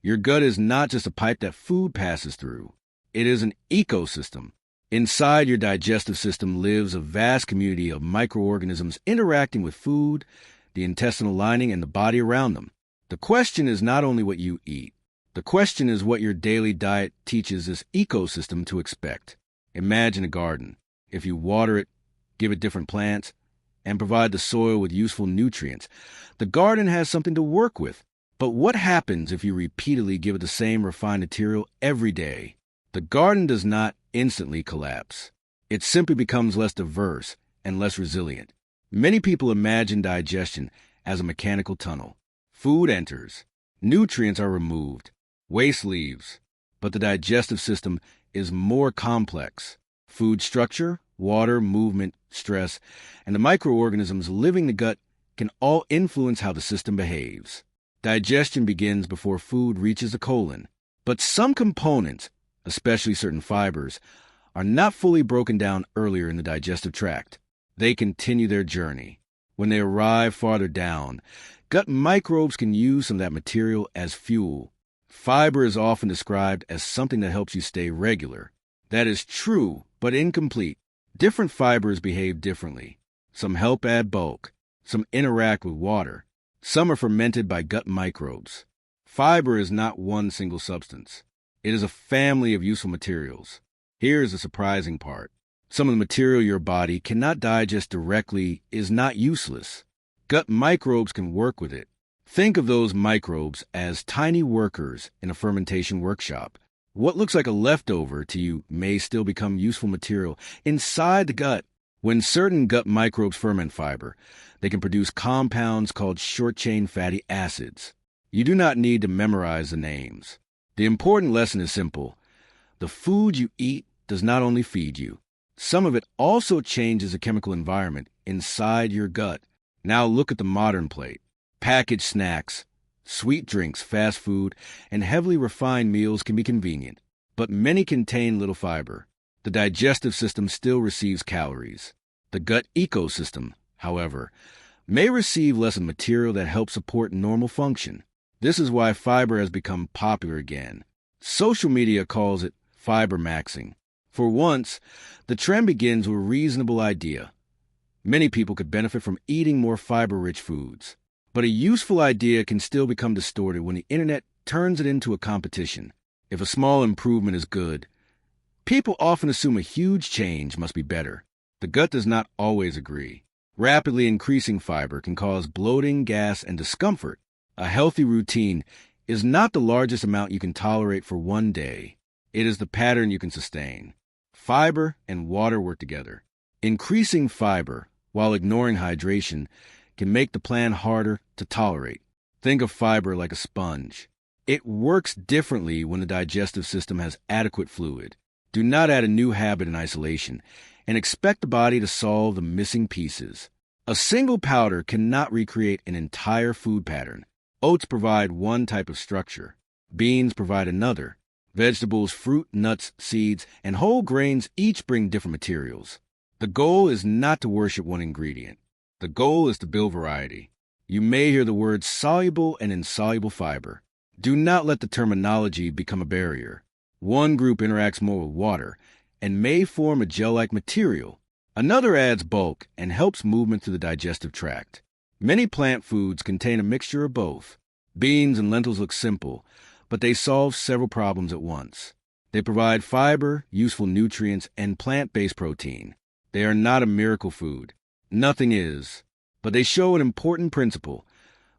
Your gut is not just a pipe that food passes through. It is an ecosystem. Inside your digestive system lives a vast community of microorganisms interacting with food, the intestinal lining, and the body around them. The question is not only what you eat. The question is what your daily diet teaches this ecosystem to expect. Imagine a garden. If you water it, give it different plants, and provide the soil with useful nutrients, the garden has something to work with. But what happens if you repeatedly give it the same refined material every day? The garden does not instantly collapse. It simply becomes less diverse and less resilient. Many people imagine digestion as a mechanical tunnel. Food enters, nutrients are removed, waste leaves, but the digestive system is more complex. Food structure, water, movement, stress, and the microorganisms living in the gut can all influence how the system behaves. Digestion begins before food reaches the colon, but some components, especially certain fibers, are not fully broken down earlier in the digestive tract. They continue their journey. When they arrive farther down, gut microbes can use some of that material as fuel. Fiber is often described as something that helps you stay regular. That is true, but incomplete. Different fibers behave differently. Some help add bulk. Some interact with water. Some are fermented by gut microbes. Fiber is not one single substance. It is a family of useful materials. Here's the surprising part. Some of the material your body cannot digest directly is not useless. Gut microbes can work with it. Think of those microbes as tiny workers in a fermentation workshop. What looks like a leftover to you may still become useful material inside the gut. When certain gut microbes ferment fiber, they can produce compounds called short-chain fatty acids. You do not need to memorize the names. The important lesson is simple. The food you eat does not only feed you. Some of it also changes the chemical environment inside your gut. Now look at the modern plate. Packaged snacks, sweet drinks, fast food, and heavily refined meals can be convenient, but many contain little fiber. The digestive system still receives calories. The gut ecosystem, however, may receive less of material that helps support normal function. This is why fiber has become popular again. Social media calls it Fibermaxxing. For once, the trend begins with a reasonable idea. Many people could benefit from eating more fiber-rich foods. But a useful idea can still become distorted when the internet turns it into a competition. If a small improvement is good, people often assume a huge change must be better. The gut does not always agree. Rapidly increasing fiber can cause bloating, gas, and discomfort. A healthy routine is not the largest amount you can tolerate for one day. It is the pattern you can sustain. Fiber and water work together. Increasing fiber, while ignoring hydration, can make the plan harder to tolerate. Think of fiber like a sponge. It works differently when the digestive system has adequate fluid. Do not add a new habit in isolation and expect the body to solve the missing pieces. A single powder cannot recreate an entire food pattern. Oats provide one type of structure. Beans provide another. Vegetables, fruit, nuts, seeds, and whole grains each bring different materials. The goal is not to worship one ingredient. The goal is to build variety. You may hear the words soluble and insoluble fiber. Do not let the terminology become a barrier. One group interacts more with water and may form a gel-like material. Another adds bulk and helps movement through the digestive tract. Many plant foods contain a mixture of both. Beans and lentils look simple, but they solve several problems at once. They provide fiber, useful nutrients, and plant-based protein. They are not a miracle food. Nothing is. But they show an important principle.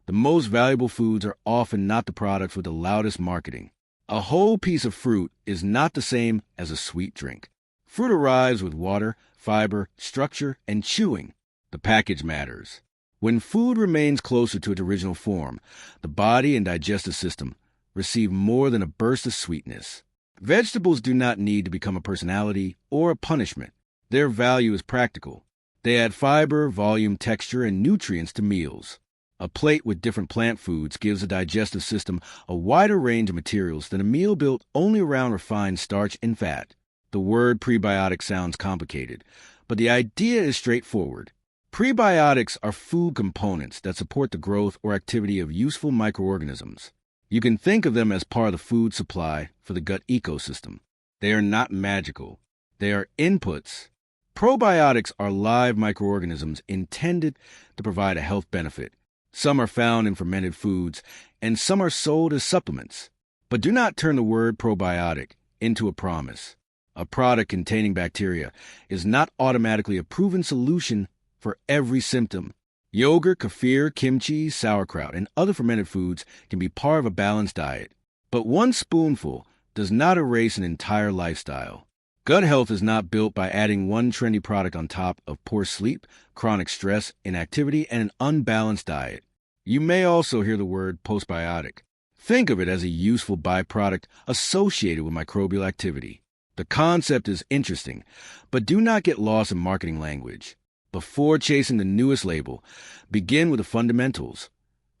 The most valuable foods are often not the products with the loudest marketing. A whole piece of fruit is not the same as a sweet drink. Fruit arrives with water, fiber, structure, and chewing. The package matters. When food remains closer to its original form, the body and digestive system receive more than a burst of sweetness. Vegetables do not need to become a personality or a punishment. Their value is practical. They add fiber, volume, texture, and nutrients to meals. A plate with different plant foods gives the digestive system a wider range of materials than a meal built only around refined starch and fat. The word prebiotic sounds complicated, but the idea is straightforward. Prebiotics are food components that support the growth or activity of useful microorganisms. You can think of them as part of the food supply for the gut ecosystem. They are not magical. They are inputs. Probiotics are live microorganisms intended to provide a health benefit. Some are found in fermented foods, and some are sold as supplements. But do not turn the word probiotic into a promise. A product containing bacteria is not automatically a proven solution for every symptom. Yogurt, kefir, kimchi, sauerkraut, and other fermented foods can be part of a balanced diet. But one spoonful does not erase an entire lifestyle. Gut health is not built by adding one trendy product on top of poor sleep, chronic stress, inactivity, and an unbalanced diet. You may also hear the word postbiotic. Think of it as a useful byproduct associated with microbial activity. The concept is interesting, but do not get lost in marketing language. Before chasing the newest label, begin with the fundamentals: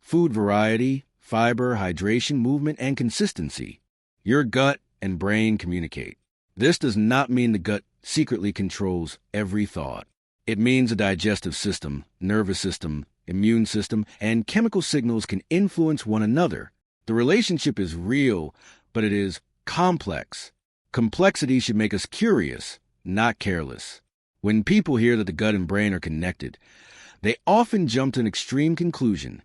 food variety, fiber, hydration, movement, and consistency. Your gut and brain communicate. This does not mean the gut secretly controls every thought. It means the digestive system, nervous system, immune system, and chemical signals can influence one another. The relationship is real, but it is complex. Complexity should make us curious, not careless. When people hear that the gut and brain are connected, they often jump to an extreme conclusion.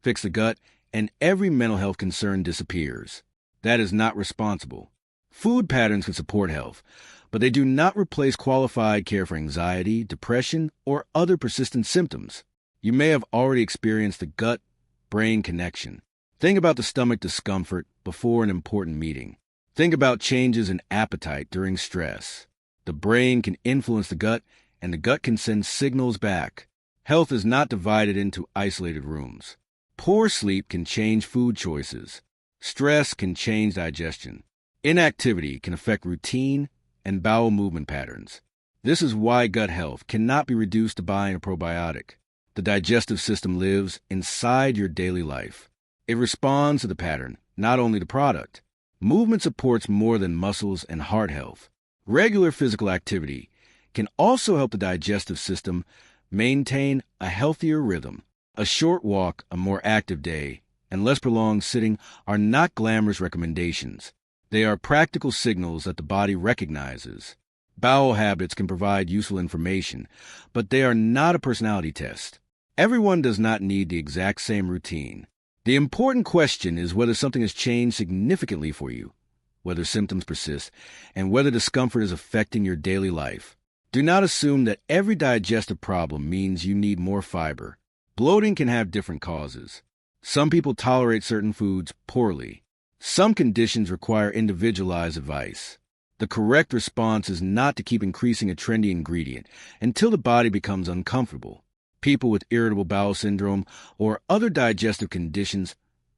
Fix the gut, and every mental health concern disappears. That is not responsible. Food patterns can support health, but they do not replace qualified care for anxiety, depression, or other persistent symptoms. You may have already experienced the gut-brain connection. Think about the stomach discomfort before an important meeting. Think about changes in appetite during stress. The brain can influence the gut, and the gut can send signals back. Health is not divided into isolated rooms. Poor sleep can change food choices. Stress can change digestion. Inactivity can affect routine and bowel movement patterns. This is why gut health cannot be reduced to buying a probiotic. The digestive system lives inside your daily life. It responds to the pattern, not only the product. Movement supports more than muscles and heart health. Regular physical activity can also help the digestive system maintain a healthier rhythm. A short walk, a more active day, and less prolonged sitting are not glamorous recommendations. They are practical signals that the body recognizes. Bowel habits can provide useful information, but they are not a personality test. Everyone does not need the exact same routine. The important question is whether something has changed significantly for you, whether symptoms persist, and whether discomfort is affecting your daily life. Do not assume that every digestive problem means you need more fiber. Bloating can have different causes. Some people tolerate certain foods poorly. Some conditions require individualized advice. The correct response is not to keep increasing a trendy ingredient until the body becomes uncomfortable. People with irritable bowel syndrome or other digestive conditions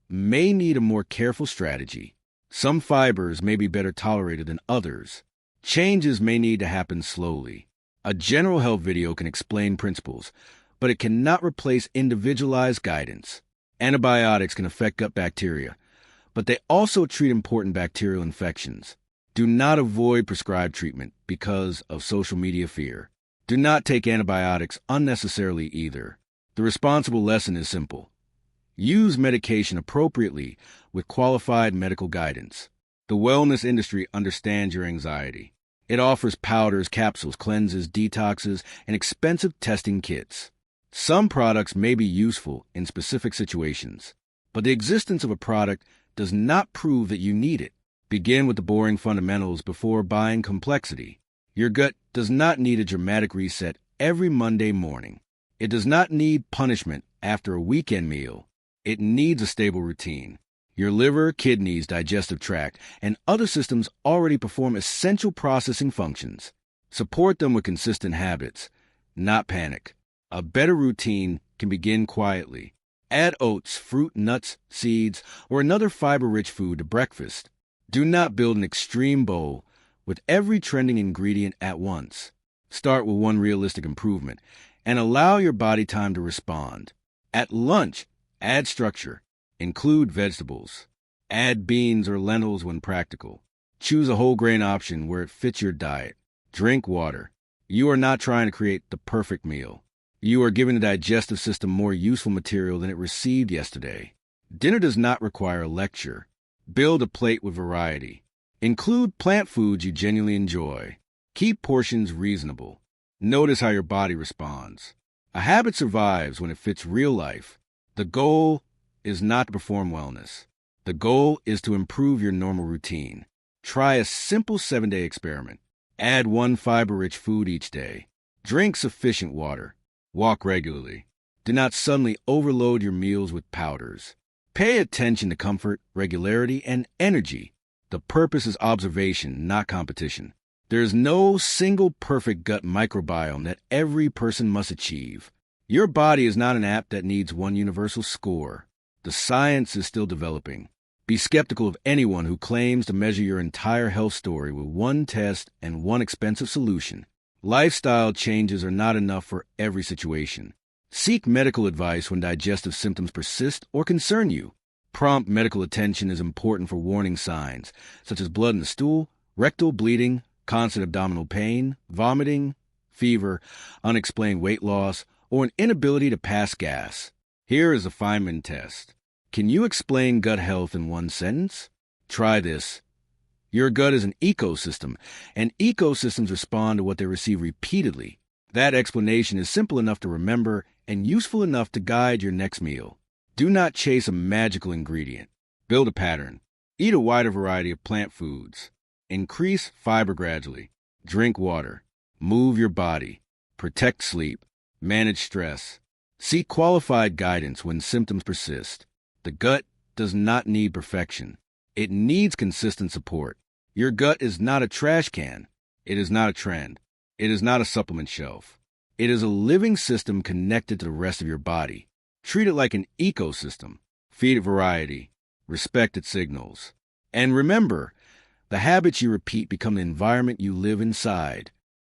may need a more careful strategy. Some fibers may be better tolerated than others. Changes may need to happen slowly. A general health video can explain principles, but it cannot replace individualized guidance. Antibiotics can affect gut bacteria, but they also treat important bacterial infections. Do not avoid prescribed treatment because of social media fear. Do not take antibiotics unnecessarily either. The responsible lesson is simple. Use medication appropriately with qualified medical guidance. The wellness industry understands your anxiety. It offers powders, capsules, cleanses, detoxes, and expensive testing kits. Some products may be useful in specific situations, but the existence of a product does not prove that you need it. Begin with the boring fundamentals before buying complexity. Your gut does not need a dramatic reset every Monday morning. It does not need punishment after a weekend meal. It needs a stable routine. Your liver, kidneys, digestive tract, and other systems already perform essential processing functions. Support them with consistent habits, not panic. A better routine can begin quietly. Add oats, fruit, nuts, seeds, or another fiber-rich food to breakfast. Do not build an extreme bowl with every trending ingredient at once. Start with one realistic improvement and allow your body time to respond. At lunch, add structure. Include vegetables. Add beans or lentils when practical. Choose a whole grain option where it fits your diet. Drink water. You are not trying to create the perfect meal. You are giving the digestive system more useful material than it received yesterday. Dinner does not require a lecture. Build a plate with variety. Include plant foods you genuinely enjoy. Keep portions reasonable. Notice how your body responds. A habit survives when it fits real life. The goal is not to perform wellness. The goal is to improve your normal routine. Try a simple 7-day experiment. Add one fiber-rich food each day. Drink sufficient water. Walk regularly. Do not suddenly overload your meals with powders. Pay attention to comfort, regularity, and energy. The purpose is observation, not competition. There is no single perfect gut microbiome that every person must achieve. Your body is not an app that needs one universal score. The science is still developing. Be skeptical of anyone who claims to measure your entire health story with one test and one expensive solution. Lifestyle changes are not enough for every situation. Seek medical advice when digestive symptoms persist or concern you. Prompt medical attention is important for warning signs, such as blood in the stool, rectal bleeding, constant abdominal pain, vomiting, fever, unexplained weight loss, or an inability to pass gas. Here is a Feynman test. Can you explain gut health in one sentence? Try this. Your gut is an ecosystem, and ecosystems respond to what they receive repeatedly. That explanation is simple enough to remember and useful enough to guide your next meal. Do not chase a magical ingredient. Build a pattern. Eat a wider variety of plant foods. Increase fiber gradually. Drink water. Move your body. Protect sleep. Manage stress. Seek qualified guidance when symptoms persist. The gut does not need perfection. It needs consistent support. Your gut is not a trash can. It is not a trend. It is not a supplement shelf. It is a living system connected to the rest of your body. Treat it like an ecosystem. Feed it variety. Respect its signals. And remember, the habits you repeat become the environment you live inside.